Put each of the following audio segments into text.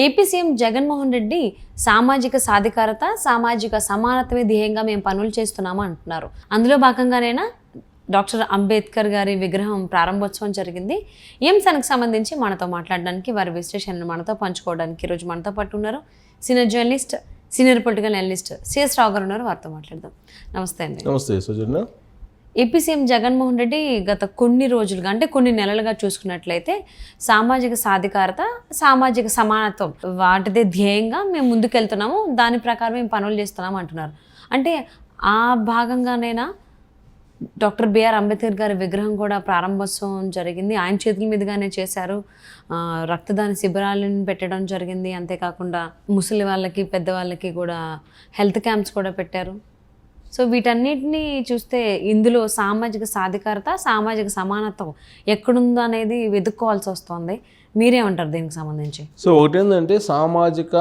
AP CM Jaganmohan Reddy సామాజిక సాధికారత, సామాజిక సమానత్వమే ధ్యేయంగా మేము పనులు చేస్తున్నాము అంటున్నారు. అందులో భాగంగానైనా డాక్టర్ అంబేద్కర్ గారి విగ్రహం ప్రారంభోత్సవం జరిగింది. ఈ అంశానికి సంబంధించి మనతో మాట్లాడడానికి, వారి విశ్లేషణను మనతో పంచుకోవడానికి ఈరోజు మనతో పాటు ఉన్నారు senior journalist, senior political analyst CS Rao గారు ఉన్నారు. వారితో మాట్లాడదాం. నమస్తే అండి. నమస్తే సుజన. ఏపీ సీఎం జగన్మోహన్ రెడ్డి గత కొన్ని రోజులుగా, అంటే కొన్ని నెలలుగా చూసుకున్నట్లయితే సామాజిక సాధికారత, సామాజిక సమానత్వం వాటిదే ధ్యేయంగా మేము ముందుకెళ్తున్నాము, దాని ప్రకారం మేము పనులు చేస్తున్నాము అంటున్నారు. అంటే ఆ భాగంగానైనా డాక్టర్ బిఆర్ అంబేద్కర్ గారి విగ్రహం కూడా ప్రారంభోత్సవం జరిగింది. ఆయన చేతుల మీదుగానే చేశారు. రక్తదాన శిబిరాలను పెట్టడం జరిగింది. అంతేకాకుండా ముసలి వాళ్ళకి, పెద్దవాళ్ళకి కూడా హెల్త్ క్యాంప్స్ కూడా పెట్టారు. సో వీటన్నిటిని చూస్తే ఇందులో సామాజిక సాధికారత, సామాజిక సమానత్వం ఎక్కడుందో అనేది వెతుక్కోవాల్సి వస్తుంది. మీరేమంటారు దీనికి సంబంధించి? సో ఒకటేంటంటే సామాజిక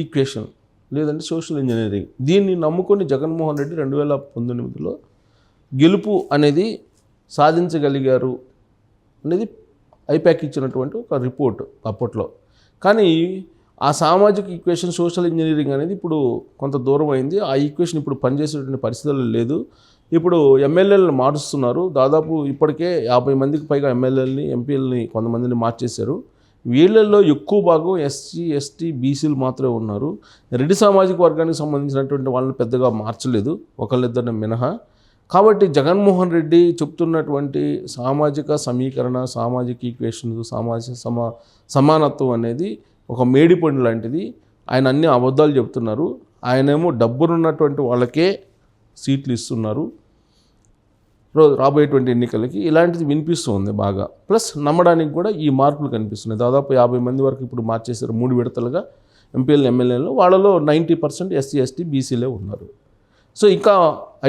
ఈక్వేషన్ లేదంటే సోషల్ ఇంజనీరింగ్, దీన్ని నమ్ముకొని జగన్మోహన్ రెడ్డి 2019లో గెలుపు అనేది సాధించగలిగారు అనేది ఐపాక్ ఇచ్చినటువంటి ఒక రిపోర్ట్ అప్పట్లో. కానీ ఆ సామాజిక ఈక్వేషన్, సోషల్ ఇంజనీరింగ్ అనేది ఇప్పుడు కొంత దూరం అయింది. ఆ ఈక్వేషన్ ఇప్పుడు పనిచేసేటువంటి పరిస్థితులు లేదు. ఇప్పుడు ఎమ్మెల్యేలను మారుస్తున్నారు. దాదాపు ఇప్పటికే 50 మందికి పైగా ఎమ్మెల్యేలని, ఎంపీలని కొంతమందిని మార్చేశారు. వీళ్ళల్లో ఎక్కువ భాగం ఎస్సీ, ఎస్టీ, బీసీలు మాత్రమే ఉన్నారు. రెడ్డి సామాజిక వర్గానికి సంబంధించినటువంటి వాళ్ళని పెద్దగా మార్చలేదు, ఒకళ్ళిద్దరిని మినహా. కాబట్టి జగన్మోహన్ రెడ్డి చెప్తున్నటువంటి సామాజిక సమీకరణ, సామాజిక ఈక్వేషన్, సామాజిక సమానత్వం అనేది ఒక మేడిపండు లాంటిది. ఆయన అన్ని అబద్ధాలు చెప్తున్నారు. ఆయనేమో డబ్బునున్నటువంటి వాళ్ళకే సీట్లు ఇస్తున్నారు రాబోయేటువంటి ఎన్నికలకి. ఇలాంటిది వినిపిస్తుంది బాగా. ప్లస్ నమ్మడానికి కూడా ఈ మార్పులు కనిపిస్తున్నాయి. దాదాపు 50 మంది వరకు ఇప్పుడు మార్చేశారు 3 విడతలుగా ఎంపీలు, ఎమ్మెల్యేలు. వాళ్ళలో 90% ఎస్సీ, ఎస్టీ, బీసీలే ఉన్నారు. సో ఇంకా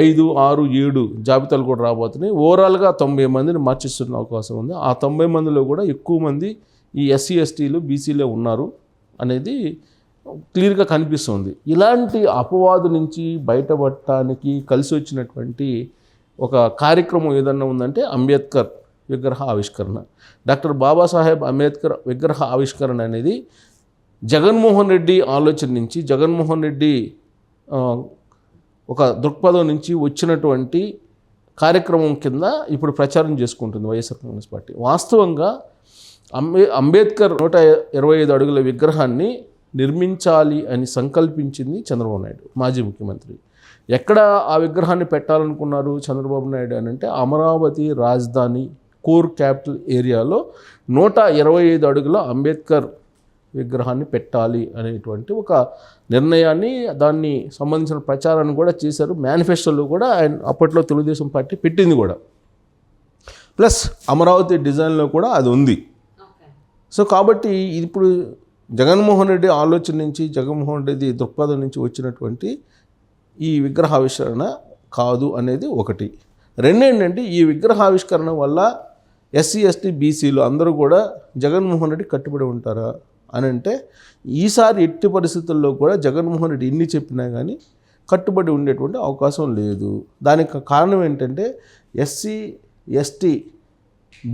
5, 6, 7 జాబితాలు కూడా రాబోతున్నాయి. ఓవరాల్గా 90 మందిని మార్చేస్తున్న అవకాశం ఉంది. ఆ 90 మందిలో కూడా ఎక్కువ మంది ఈ ఎస్సీ, ఎస్టీలు, బీసీలే ఉన్నారు అనేది క్లియర్గా కనిపిస్తుంది. ఇలాంటి అపవాదు నుంచి బయటపడటానికి కలిసి వచ్చినటువంటి ఒక కార్యక్రమం ఏదన్నా ఉందంటే అంబేద్కర్ విగ్రహ ఆవిష్కరణ. డాక్టర్ బాబాసాహెబ్ అంబేద్కర్ విగ్రహ ఆవిష్కరణ అనేది జగన్మోహన్ రెడ్డి ఆలోచన నుంచి, జగన్మోహన్ రెడ్డి ఒక దృక్పథం నుంచి వచ్చినటువంటి కార్యక్రమం కింద ఇప్పుడు ప్రచారం చేసుకుంటుంది వైఎస్ఆర్ కాంగ్రెస్ పార్టీ. వాస్తవంగా అంబేద్కర్ 125 అడుగుల విగ్రహాన్ని నిర్మించాలి అని సంకల్పించింది చంద్రబాబు నాయుడు, మాజీ ముఖ్యమంత్రి. ఎక్కడ ఆ విగ్రహాన్ని పెట్టాలనుకున్నారు చంద్రబాబు నాయుడు అని అంటే అమరావతి రాజధాని కోర్ క్యాపిటల్ ఏరియాలో 125 అడుగుల అంబేద్కర్ విగ్రహాన్ని పెట్టాలి అనేటువంటి ఒక నిర్ణయాన్ని, దాన్ని సంబంధించిన ప్రచారాన్ని కూడా చేశారు. మేనిఫెస్టోలో కూడా ఆయన అప్పట్లో తెలుగుదేశం పార్టీ పెట్టింది కూడా. ప్లస్ అమరావతి డిజైన్లో కూడా అది ఉంది. సో కాబట్టి ఇప్పుడు జగన్మోహన్ రెడ్డి ఆలోచన నుంచి, జగన్మోహన్ రెడ్డి దృక్పథం నుంచి వచ్చినటువంటి ఈ విగ్రహావిష్కరణ కాదు అనేది ఒకటి. రెండేంటంటే ఈ విగ్రహావిష్కరణ వల్ల ఎస్సీ, ఎస్టీ, బీసీలు అందరూ కూడా జగన్మోహన్ రెడ్డి కట్టుబడి ఉంటారా అని అంటే ఈసారి ఎట్టి పరిస్థితుల్లో కూడా జగన్మోహన్ రెడ్డి ఎన్ని చెప్పినా కానీ కట్టుబడి ఉండేటువంటి అవకాశం లేదు. దానికి కారణం ఏంటంటే ఎస్సీ, ఎస్టీ,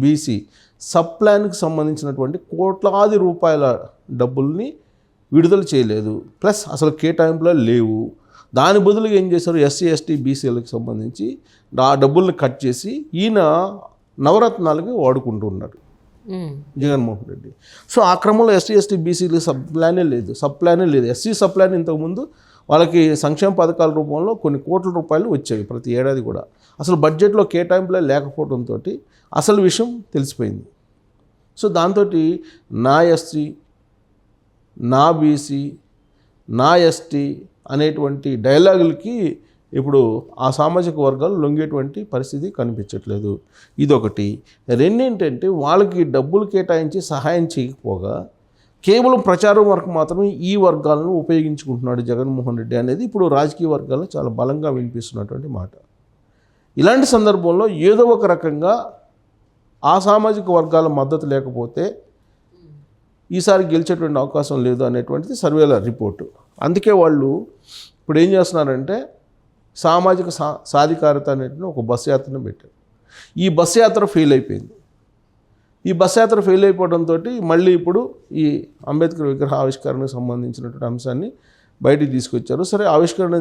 బీసీ సబ్ ప్లాన్కి సంబంధించినటువంటి కోట్లాది రూపాయల డబ్బుల్ని విడుదల చేయలేదు. ప్లస్ అసలు కేటాయింపులు లేవు. దాని బదులుగా ఏం చేశారు, ఎస్సీ, ఎస్టీ, బీసీలకు సంబంధించి ఆ డబ్బుల్ని కట్ చేసి ఈయన నవరత్నాలకి వాడుకుంటూ ఉన్నాడు జగన్మోహన్ రెడ్డి. సో ఆ క్రమంలో ఎస్సీ, ఎస్టీ, బీసీలు సబ్ ప్లానే లేదు. ఎస్సీ సబ్ ప్లాన్ ఇంతకుముందు వాళ్ళకి సంక్షేమ పథకాల రూపంలో కొన్ని కోట్ల రూపాయలు వచ్చేవి ప్రతి ఏడాది కూడా. అసలు బడ్జెట్లో కేటాయింపులే లేకపోవడంతో అసలు విషయం తెలిసిపోయింది. సో దాంతో నా ఎస్సీ, నా బీసీ, నా ఎస్టీ అనేటువంటి డైలాగులకి ఇప్పుడు ఆ సామాజిక వర్గాలు లొంగేటువంటి పరిస్థితి కనిపించట్లేదు. ఇదొకటి. రెండేంటంటే వాళ్ళకి డబ్బులు కేటాయించి సహాయం చేయకపోగా కేవలం ప్రచారం వరకు మాత్రమే ఈ వర్గాలను ఉపయోగించుకుంటున్నాడు జగన్మోహన్ రెడ్డి అనేది ఇప్పుడు రాజకీయ వర్గాల్లో చాలా బలంగా వినిపిస్తున్నటువంటి మాట. ఇలాంటి సందర్భంలో ఏదో ఒక రకంగా ఆ సామాజిక వర్గాల మద్దతు లేకపోతే ఈసారి గెలిచేటువంటి అవకాశం లేదు అనేటువంటిది సర్వేల రిపోర్టు. అందుకే వాళ్ళు ఇప్పుడు ఏం చేస్తున్నారంటే సామాజిక సాధికారత అనేటువంటి ఒక బస్సు యాత్రను పెట్టారు. ఈ బస్సు యాత్ర ఫెయిల్ అయిపోయింది. ఈ బస్ యాత్ర ఫెయిల్ అయిపోవడంతో మళ్ళీ ఇప్పుడు ఈ అంబేద్కర్ విగ్రహ ఆవిష్కరణకు సంబంధించినటువంటి అంశాన్ని బయటికి తీసుకొచ్చారు. సరే, ఆవిష్కరణ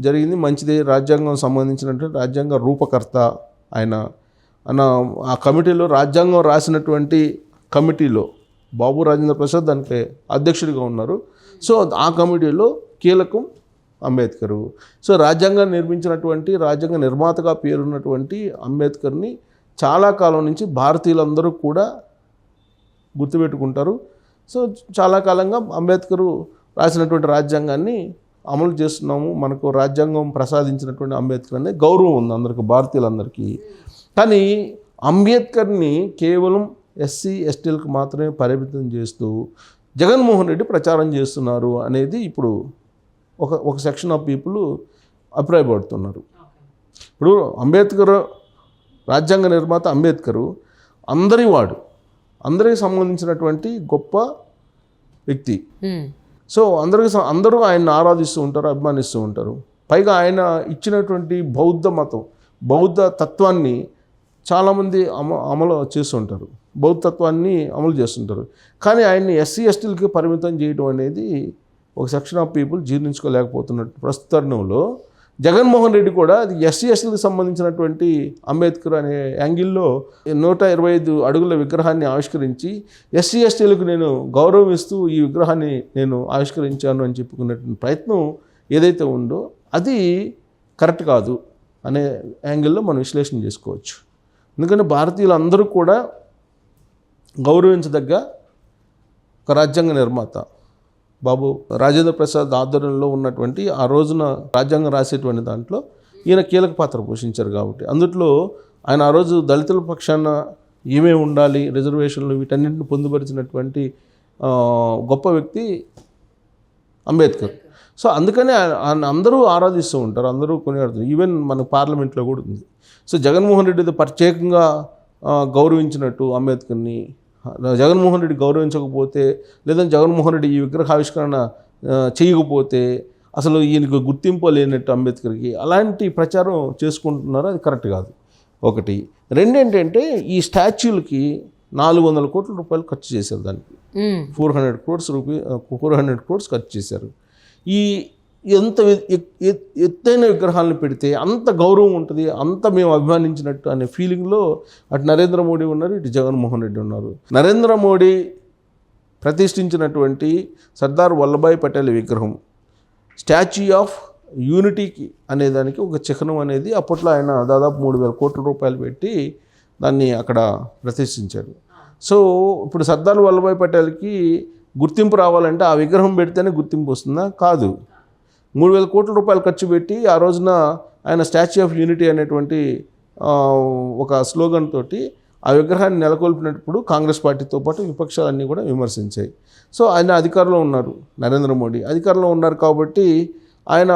జరిగింది, మంచిదే. రాజ్యాంగం సంబంధించినటువంటి రాజ్యాంగ రూపకర్త ఆయన ఆ కమిటీలో, రాజ్యాంగం రాసినటువంటి కమిటీలో బాబు రాజేంద్ర ప్రసాద్ దానికి అధ్యక్షుడిగా ఉన్నారు. సో ఆ కమిటీలో కీలకం అంబేద్కరు. సో రాజ్యాంగాన్ని నిర్మించినటువంటి, రాజ్యాంగ నిర్మాతగా పేరున్నటువంటి అంబేద్కర్ని చాలా కాలం నుంచి భారతీయులందరూ కూడా గుర్తుపెట్టుకుంటారు. సో చాలా కాలంగా అంబేద్కరు రాసినటువంటి రాజ్యాంగాన్ని అమలు చేస్తున్నాము, మనకు రాజ్యాంగం ప్రసాదించినటువంటి అంబేద్కర్ అనే గౌరవం ఉంది అందరికీ, భారతీయులందరికీ. కానీ అంబేద్కర్ని కేవలం ఎస్సీ ఎస్టీలకు మాత్రమే పరిమితం చేస్తూ జగన్మోహన్ రెడ్డి ప్రచారం చేస్తున్నారు అనేది ఇప్పుడు ఒక సెక్షన్ ఆఫ్ పీపుల్ అభిప్రాయపడుతున్నారు. ఇప్పుడు అంబేద్కర్ రాజ్యాంగ నిర్మాత అంబేద్కరు అందరికి సంబంధించినటువంటి గొప్ప వ్యక్తి. సో అందరూ ఆయన్ని ఆరాధిస్తూ ఉంటారు, అభిమానిస్తూ ఉంటారు. పైగా ఆయన ఇచ్చినటువంటి బౌద్ధ తత్వాన్ని చాలామంది అమలు చేస్తుంటారు, బౌద్ధ తత్వాన్ని అమలు చేస్తుంటారు. కానీ ఆయన్ని ఎస్సీ ఎస్టీలకి పరిమితం చేయడం అనేది ఒక సెక్షన్ ఆఫ్ పీపుల్ జీర్ణించుకోలేకపోతున్నట్టు ప్రస్తుత తరుణంలో జగన్మోహన్ రెడ్డి కూడా అది ఎస్సీ ఎస్టీలకు సంబంధించినటువంటి అంబేద్కర్ అనే యాంగిల్లో 125 అడుగుల విగ్రహాన్ని ఆవిష్కరించి ఎస్సీ ఎస్టీలకు నేను గౌరవం ఇస్తూ ఈ విగ్రహాన్ని నేను ఆవిష్కరించాను అని చెప్పుకున్నటువంటి ప్రయత్నం ఏదైతే ఉందో అది కరెక్ట్ కాదు అనే యాంగిల్లో మనం విశ్లేషణ చేసుకోవచ్చు. ఎందుకంటే భారతీయులందరూ కూడా గౌరవించదగ్గ ఒక రాజ్యాంగ నిర్మాత బాబు రాజేంద్ర ప్రసాద్ ఆధ్వర్యంలో ఉన్నటువంటి ఆ రోజున రాజ్యాంగం రాసేటువంటి దాంట్లో ఈయన కీలక పాత్ర పోషించారు. కాబట్టి అందుట్లో ఆయన ఆ రోజు దళితుల పక్షాన ఏమేమి ఉండాలి, రిజర్వేషన్లు, వీటన్నింటిని పొందుపరిచినటువంటి గొప్ప వ్యక్తి అంబేద్కర్. సో అందుకనే అందరూ ఆరాధిస్తూ ఉంటారు, అందరూ కొనియాడుతారు. ఈవెన్ మన పార్లమెంట్లో కూడా ఉంది. సో జగన్మోహన్ రెడ్డి ప్రత్యేకంగా గౌరవించినట్టు అంబేద్కర్ని జగన్మోహన్ రెడ్డి గౌరవించకపోతే, లేదంటే జగన్మోహన్ రెడ్డి ఈ విగ్రహావిష్కరణ చేయకపోతే అసలు ఈయనకు గుర్తింపు లేనట్టు అంబేద్కర్కి, అలాంటి ప్రచారం చేసుకుంటున్నారు. అది కరెక్ట్ కాదు. ఒకటి. రెండేంటంటే ఈ స్టాచ్యూలకి 400 కోట్ల రూపాయలు ఖర్చు చేశారు, దానికి 400 crores ఖర్చు చేశారు. ఈ ఎంత ఎత్తైన విగ్రహాలను పెడితే అంత గౌరవం ఉంటుంది, అంత మేము అభిమానించినట్టు అనే ఫీలింగ్లో అటు నరేంద్ర మోడీ ఉన్నారు, ఇటు జగన్మోహన్ రెడ్డి ఉన్నారు. నరేంద్ర మోడీ ప్రతిష్ఠించినటువంటి సర్దార్ వల్లభాయ్ పటేల్ విగ్రహం స్టాచ్యూ ఆఫ్ యూనిటీకి అనేదానికి ఒక చిహ్నం అనేది అప్పట్లో ఆయన దాదాపు 3,000 కోట్ల రూపాయలు పెట్టి దాన్ని అక్కడ ప్రతిష్ఠించారు. సో ఇప్పుడు సర్దార్ వల్లభాయ్ పటేల్కి గుర్తింపు రావాలంటే ఆ విగ్రహం పెడితేనే గుర్తింపు వస్తుందా? కాదు. 3,000 కోట్ల రూపాయలు ఖర్చు పెట్టి ఆ రోజున ఆయన స్టాచ్యూ ఆఫ్ యూనిటీ అనేటువంటి ఒక స్లోగన్ తోటి ఆ విగ్రహాన్ని నెలకొల్పినప్పుడు కాంగ్రెస్ పార్టీతో పాటు విపక్షాలన్నీ కూడా విమర్శించాయి. సో ఆయన అధికారంలో ఉన్నారు, నరేంద్ర మోడీ అధికారంలో ఉన్నారు కాబట్టి ఆయన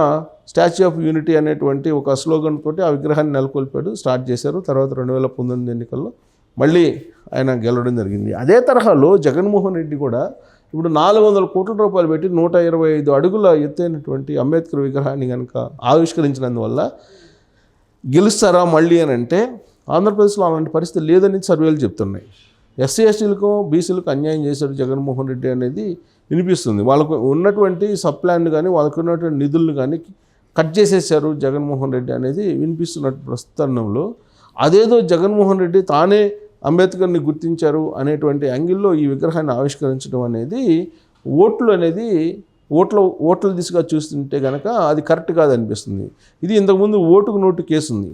స్టాచ్యూ ఆఫ్ యూనిటీ అనేటువంటి ఒక స్లోగన్ తోటి ఆ విగ్రహాన్ని నెలకొల్పాడు, స్టార్ట్ చేశారు. తర్వాత 2019 ఎన్నికల్లో మళ్ళీ ఆయన గెలవడం జరిగింది. అదే తరహాలో జగన్మోహన్ రెడ్డి కూడా ఇప్పుడు 400 కోట్ల రూపాయలు పెట్టి 125 అడుగుల ఎత్తైనటువంటి అంబేద్కర్ విగ్రహాన్ని కనుక ఆవిష్కరించినందువల్ల గెలుస్తారా మళ్ళీ అని అంటే ఆంధ్రప్రదేశ్లో అలాంటి పరిస్థితి లేదని సర్వేలు చెప్తున్నాయి. ఎస్సీ ఎస్టీలకు బీసీలకు అన్యాయం చేశాడు జగన్మోహన్ రెడ్డి అనేది వినిపిస్తుంది. వాళ్ళకు ఉన్నటువంటి సప్లాన్ కానీ వాళ్ళకు ఉన్నటువంటి నిధులను కానీ కట్ చేసేసారు జగన్మోహన్ రెడ్డి అనేది వినిపిస్తున్నట్టు ప్రస్తుతంలో. అదేదో జగన్మోహన్ రెడ్డి తానే అంబేద్కర్ని గుర్తించారు అనేటువంటి యాంగిల్లో ఈ విగ్రహాన్ని ఆవిష్కరించడం అనేది ఓట్ల దిశగా చూస్తుంటే కనుక అది కరెక్ట్ కాదనిపిస్తుంది. ఇది ఇంతకుముందు ఓటుకు నోటు కేసు ఉంది,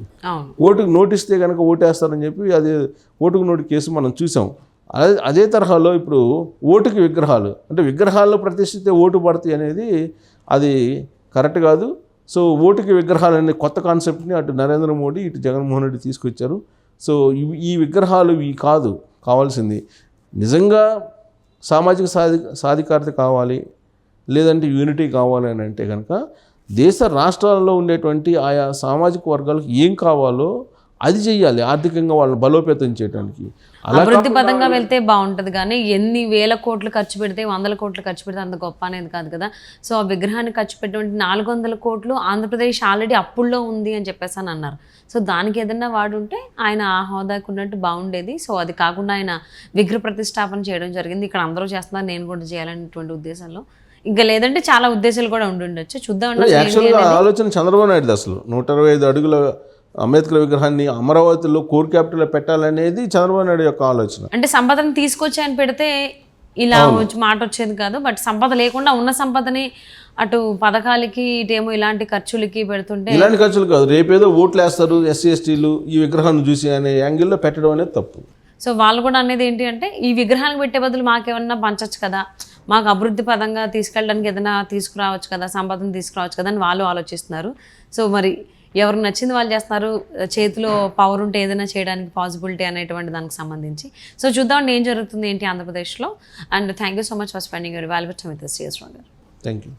ఓటుకు నోటిస్తే కనుక ఓటేస్తారని చెప్పి అది ఓటుకు నోటు కేసు మనం చూసాం. అదే తరహాలో ఇప్పుడు ఓటుకి విగ్రహాలు అంటే విగ్రహాల్లో ప్రతిష్ఠితే ఓటు పడతాయి అనేది అది కరెక్ట్ కాదు. సో ఓటుకి విగ్రహాలు అనే కొత్త కాన్సెప్ట్ని అటు నరేంద్ర మోడీ ఇటు జగన్మోహన్ రెడ్డి తీసుకొచ్చారు. సో ఈ విగ్రహాలు ఇవి కాదు కావాల్సింది. నిజంగా సామాజిక సాధికారత కావాలి, లేదంటే యూనిటీ కావాలి అని అంటే కనుక దేశ రాష్ట్రాలలో ఉండేటువంటి ఆయా సామాజిక వర్గాలకు ఏం కావాలో అది చెయ్యాలి ఆర్థికంగా వాళ్ళని బలోపేతం చేయడానికి. అలా అభివృద్ధి పదంగా వెళ్తే బాగుంటుంది కానీ ఎన్ని వేల కోట్లు ఖర్చు పెడితే 100 కోట్లు ఖర్చు పెడితే అంత గొప్ప అనేది కాదు కదా. సో ఆ విగ్రహాన్ని ఖర్చు పెట్టినటువంటి 400 కోట్లు ఆంధ్రప్రదేశ్ ఆల్రెడీ అప్పుల్లో ఉంది అని చెప్పేసి అని అన్నారు. సో దానికి ఏదన్నా వాడుంటే ఆయన ఆ హోదాకు ఉన్నట్టు బాగుండేది. సో అది కాకుండా ఆయన విగ్రహ ప్రతిష్టాపన చేయడం జరిగింది. ఇక్కడ అందరూ చేస్తున్నారు, నేను కూడా చేయాలనేటువంటి ఉద్దేశంలో. ఇంకా లేదంటే చాలా ఉద్దేశాలు కూడా ఉండుండొచ్చు, చూద్దాం. యాక్చువల్గా ఆలోచన చంద్రబాబు నాయుడు అసలు 125 అడుగుల అంబేద్కర్ విగ్రహాన్ని అమరావతిలో కోర్ క్యాపిటల్ పెట్టాలనేది చంద్రబాబు నాయుడు యొక్క ఆలోచన. అంటే సంపదను తీసుకొచ్చి ఆయన పెడితే ఇలా మాట వచ్చేది కాదు. బట్ సంపద లేకుండా ఉన్న సంపదని అటు పథకాలకి ఇటేమో ఇలాంటి ఖర్చులకి పెడుతుంటే, ఇలాంటి ఖర్చులు కాదు, రేపేదో ఓట్లు వేస్తారు ఎస్సీ ఎస్టీలు ఈ విగ్రహాన్ని చూసి అనే యాంగిల్లో పెట్టడం అనేది తప్పు. సో వాళ్ళు కూడా అనేది ఏంటి అంటే ఈ విగ్రహానికి పెట్టే బదులు మాకేమన్నా పంచచ్చు కదా, మాకు అభివృద్ధి పదంగా తీసుకెళ్ళడానికి ఏదైనా తీసుకురావచ్చు కదా, సంపదను తీసుకురావచ్చు కదా అని వాళ్ళు ఆలోచిస్తున్నారు. సో మరి ఎవరికి నచ్చింది వాళ్ళు చేస్తున్నారు, చేతిలో పవర్ ఉంటే ఏదైనా చేయడానికి పాసిబిలిటీ అనేటువంటి దానికి సంబంధించి. సో చూద్దాం ఏం జరుగుతుంది ఏంటి ఆంధ్రప్రదేశ్లో. And thank you so much for spending your valuable time with us. Thank you.